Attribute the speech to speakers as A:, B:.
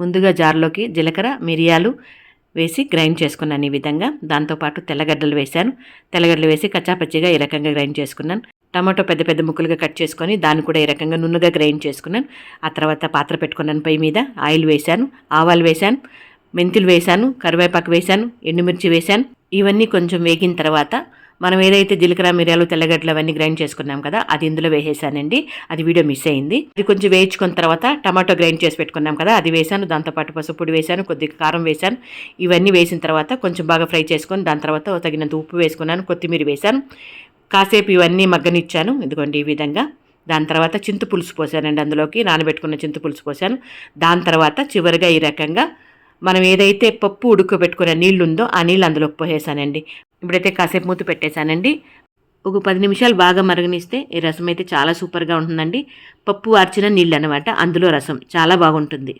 A: ముందుగా జార్లోకి జీలకర్ర మిరియాలు వేసి గ్రైండ్ చేసుకున్నాను ఈ విధంగా. దాంతోపాటు తెల్లగడ్డలు వేశాను. తెల్లగడ్డలు వేసి కచ్చాపచ్చిగా ఈ రకంగా గ్రైండ్ చేసుకున్నాను. టమాటో పెద్ద పెద్ద ముక్కలుగా కట్ చేసుకొని దాన్ని కూడా ఈ రకంగా నున్నగా గ్రైండ్ చేసుకున్నాను. ఆ తర్వాత పాత్ర పెట్టుకున్నాను. పొయ్యి మీద ఆయిల్ వేశాను, ఆవాలు వేశాను, మెంతులు వేశాను, కరివేపాకు వేశాను, ఎండుమిర్చి వేశాను. ఇవన్నీ కొంచెం వేగిన తర్వాత మనం ఏదైతే జీలకర్ర మిరియాలు తెల్లగడ్డలు అవన్నీ గ్రైండ్ చేసుకున్నాం కదా, అది ఇందులో వేసేసానండి. అది వీడియో మిస్ అయింది. అది కొంచెం వేయించుకున్న తర్వాత టమాటో గ్రైండ్ చేసి పెట్టుకున్నాం కదా, అది వేశాను. దాంతోపాటు పసుపు పొడి వేశాను, కొద్దిగా కారం వేశాను. ఇవన్నీ వేసిన తర్వాత కొంచెం బాగా ఫ్రై చేసుకొని దాని తర్వాత తగినంత ఉప్పు వేసుకున్నాను, కొత్తిమీర వేశాను. కాసేపు ఇవన్నీ మగ్గనిచ్చాను. ఇదిగోండి ఈ విధంగా. దాని తర్వాత చింతపులుసు పోసానండి, అందులోకి నానబెట్టుకున్న చింతపులుసు పోసాను. దాని తర్వాత చివరిగా ఈ రకంగా మనం ఏదైతే పప్పు ఉడకబెట్టుకునే నీళ్ళు ఉందో ఆ నీళ్ళు అందులోకి పోసేసానండి. ఇప్పుడైతే కాసేపు మూత పెట్టేశానండి. ఒక 10 నిమిషాలు బాగా మరగనిస్తే ఈ రసం అయితే చాలా సూపర్గా ఉంటుందండి. పప్పు వార్చిన నీళ్ళు అనమాట, అందులో రసం చాలా బాగుంటుంది.